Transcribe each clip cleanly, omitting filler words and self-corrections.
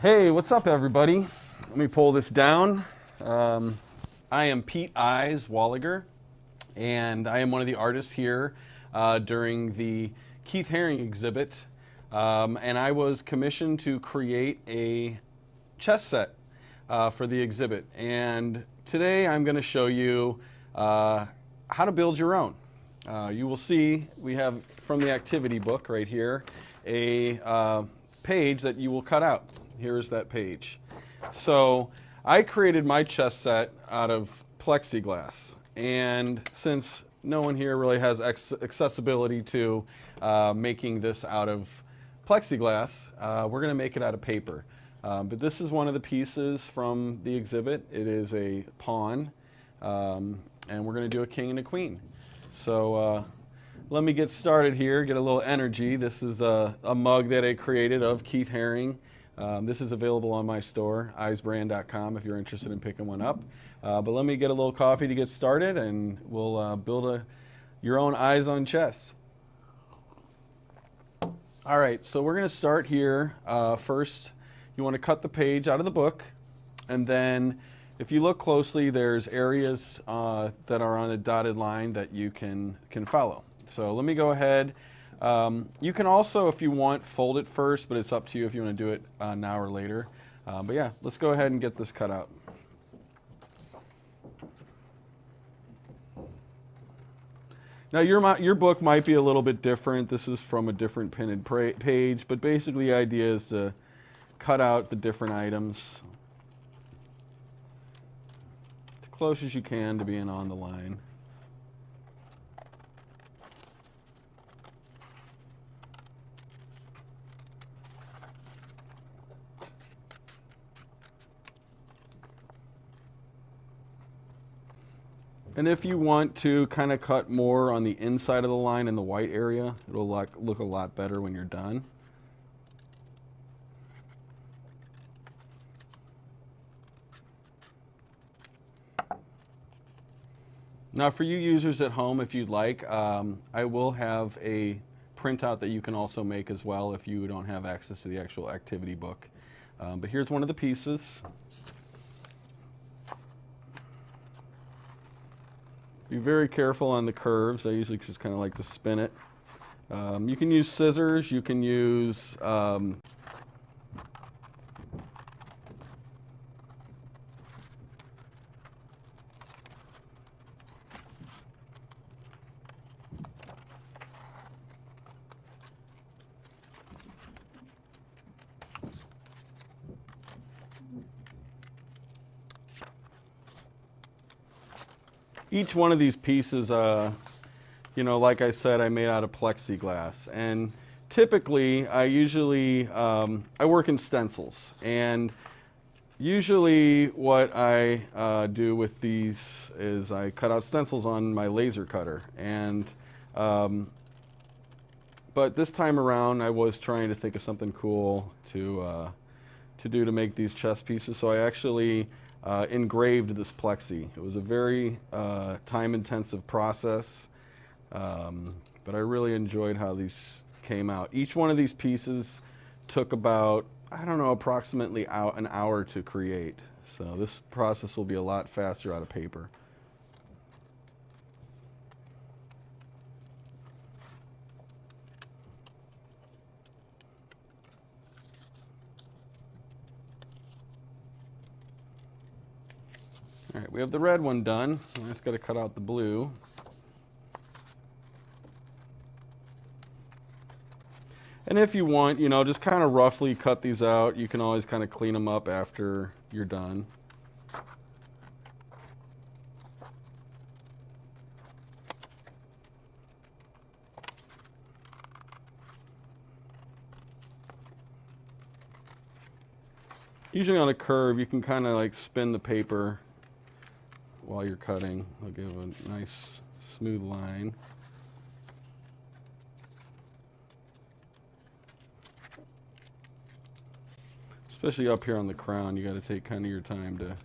Hey, what's up, everybody? Let me pull this down. I am Pete Eyes Walliger, and I am one of the artists here during the Keith Haring exhibit. And I was commissioned to create a chess set for the exhibit. And today I'm going to show you how to build your own. You will see we have from the activity book right here a page that you will cut out. Here's that page. So I created my chess set out of plexiglass, and since no one here really has accessibility to making this out of plexiglass, we're going to make it out of paper. But this is one of the pieces from the exhibit. It is a pawn, and we're going to do a king and a queen. So let me get started here, get a little energy. This is a mug that I created of Keith Haring. This is available on my store, EYEZbrand.com, if you're interested in picking one up. But let me get a little coffee to get started, and we'll build your own eyes on chess. All right, so we're going to start here. First, you want to cut the page out of the book, and then if you look closely, there's areas that are on a dotted line that you can follow. So let me go ahead. You can also, if you want, fold it first, but it's up to you if you want to do it now or later. But yeah, let's go ahead and get this cut out. Now your book might be a little bit different. This is from a different pinned page, but basically the idea is to cut out the different items as close as you can to being on the line. And if you want to kind of cut more on the inside of the line in the white area, it'll look a lot better when you're done. Now for you users at home, if you'd like, I will have a printout that you can also make as well if you don't have access to the actual activity book. But here's one of the pieces. Be very careful on the curves. I usually just kind of like to spin it. You can use scissors. You can use each one of these pieces, you know, like I said, I made out of plexiglass. And typically, I work in stencils. And usually what I do with these is I cut out stencils on my laser cutter. And but this time around, I was trying to think of something cool to do to make these chess pieces. So I actually engraved this plexi. It was a very time-intensive process, but I really enjoyed how these came out. Each one of these pieces took about, I don't know, approximately an hour to create. So this process will be a lot faster out of paper. All right, we have the red one done. I just got to cut out the blue. And if you want, you know, just kind of roughly cut these out. You can always kind of clean them up after you're done. Usually on a curve, you can kind of like spin the paper while you're cutting. I'll give a nice smooth line. Especially up here on the crown, you got to take kind of your time to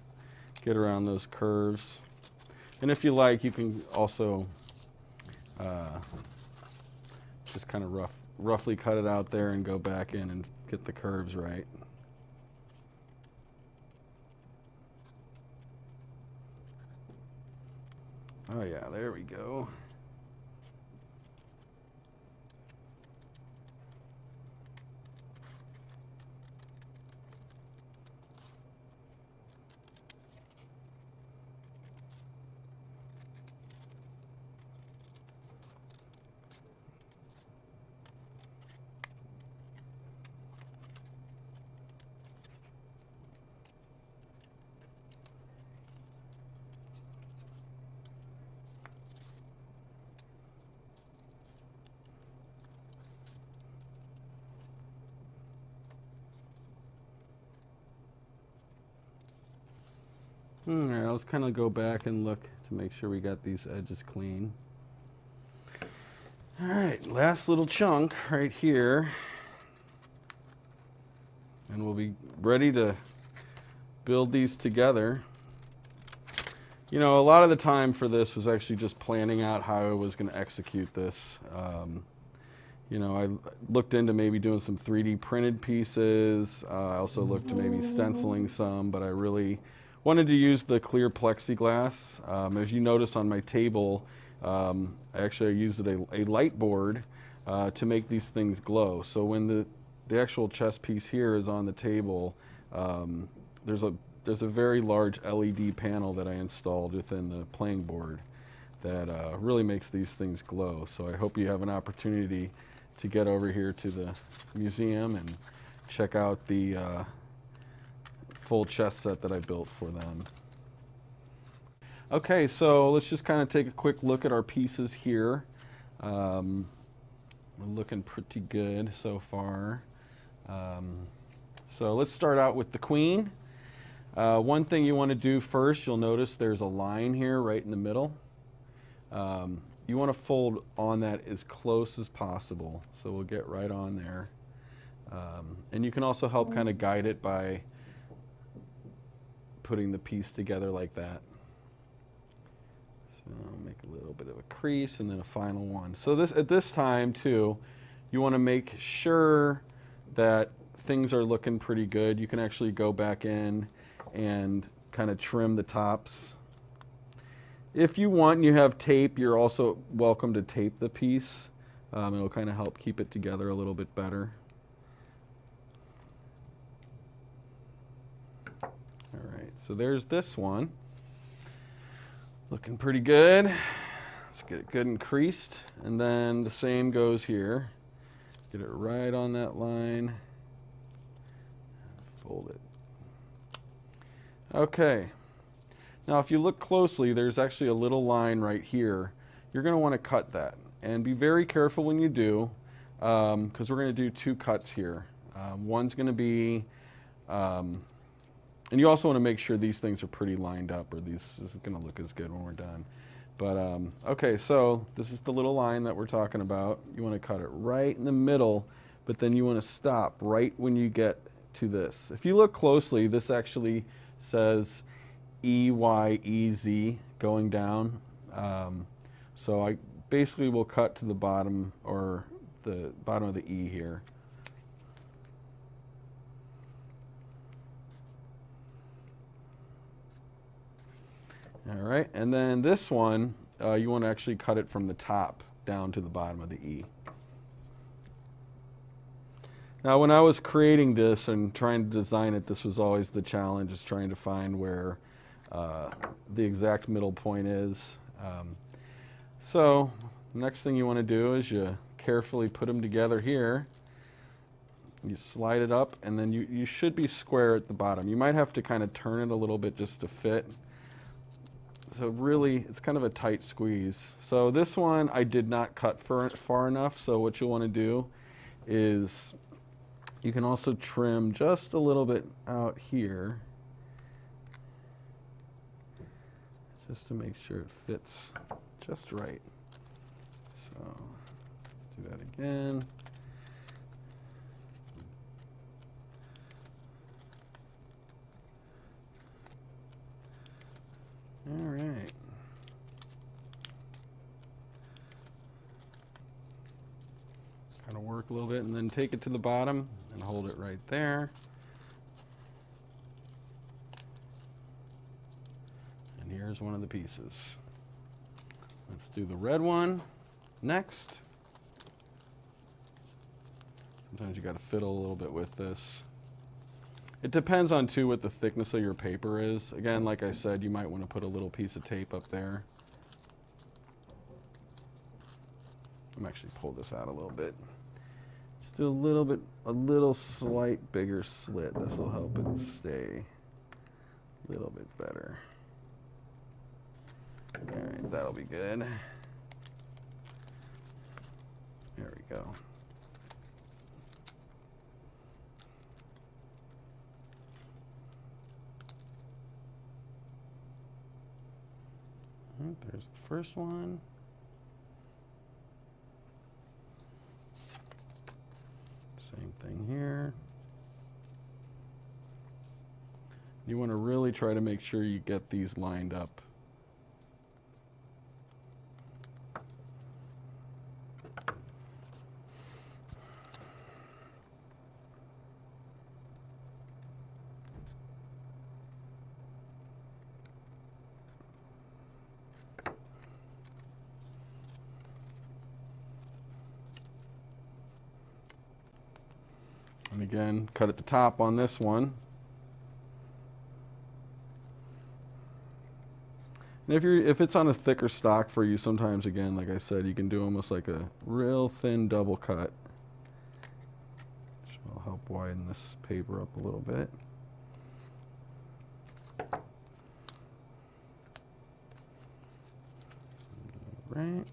get around those curves. And if you like, you can also just kind of roughly cut it out there and go back in and get the curves right. Oh yeah, there we go. Alright, let's kind of go back and look to make sure we got these edges clean. Alright, last little chunk right here. And we'll be ready to build these together. You know, a lot of the time for this was actually just planning out how I was going to execute this. You know, I looked into maybe doing some 3D printed pieces. I also looked to maybe stenciling some, but I really wanted to use the clear plexiglass. As you notice on my table, I used a light board to make these things glow. So when the actual chess piece here is on the table, there's a very large LED panel that I installed within the playing board that really makes these things glow. So I hope you have an opportunity to get over here to the museum and check out the full chess set that I built for them. Okay, so let's just kind of take a quick look at our pieces here. We're looking pretty good so far. So let's start out with the queen. One thing you want to do first, you'll notice there's a line here right in the middle. You want to fold on that as close as possible. So we'll get right on there. And you can also help kind of guide it by putting the piece together like that. So I'll make a little bit of a crease and then a final one. So at this time too, you want to make sure that things are looking pretty good. You can actually go back in and kind of trim the tops. If you want and you have tape, you're also welcome to tape the piece. It'll kind of help keep it together a little bit better. All right, so there's this one. Looking pretty good. Let's get it good and creased. And then the same goes here. Get it right on that line. Fold it. Okay. Now if you look closely, there's actually a little line right here. You're going to want to cut that. And be very careful when you do, because we're going to do two cuts here. One's going to be, and you also want to make sure these things are pretty lined up, or this isn't going to look as good when we're done. But okay, so this is the little line that we're talking about. You want to cut it right in the middle, but then you want to stop right when you get to this. If you look closely, this actually says EYEZ going down. So I basically will cut to the bottom, or the bottom of the E here. All right, and then this one, you want to actually cut it from the top down to the bottom of the E. Now, when I was creating this and trying to design it, this was always the challenge, is trying to find where the exact middle point is. So, next thing you want to do is you carefully put them together here. You slide it up, and then you should be square at the bottom. You might have to kind of turn it a little bit just to fit. So really, it's kind of a tight squeeze. So this one I did not cut far enough, so what you'll want to do is you can also trim just a little bit out here, just to make sure it fits just right. So let's do that again. All right. Kind of work a little bit and then take it to the bottom and hold it right there. And here's one of the pieces. Do the red one next. Sometimes you got to fiddle a little bit with this. It depends on too what the thickness of your paper is. Again, like I said, you might want to put a little piece of tape up there. I'm actually pull this out a little bit. Just do a little slight bigger slit. This will help it stay a little bit better. All right, that'll be good. There we go. All right, there's the first one. Same thing here. You want to really try to make sure you get these lined up. And again, cut at the top on this one. And if it's on a thicker stock for you, sometimes, again, like I said, you can do almost like a real thin double cut, which will help widen this paper up a little bit. Right.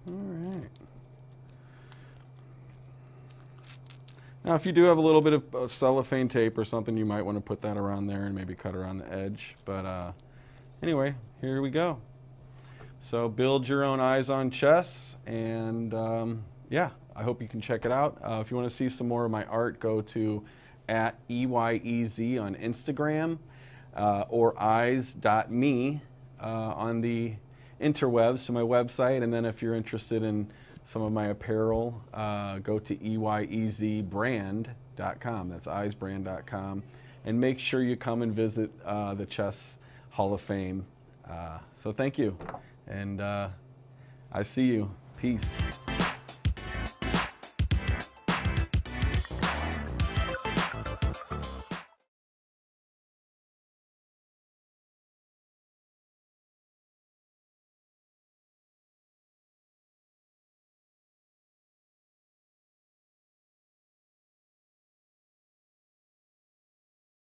All right. Now, if you do have a little bit of cellophane tape or something, you might want to put that around there and maybe cut around the edge. But anyway, here we go. So build your own eyes on chess, and yeah, I hope you can check it out. If you want to see some more of my art, go to @EYEZ on Instagram or eyes.me on the interwebs, so my website. And then if you're interested in some of my apparel, go to EYEZbrand.com. That's eyesbrand.com. And make sure you come and visit the Chess Hall of Fame. So thank you. And I see you. Peace.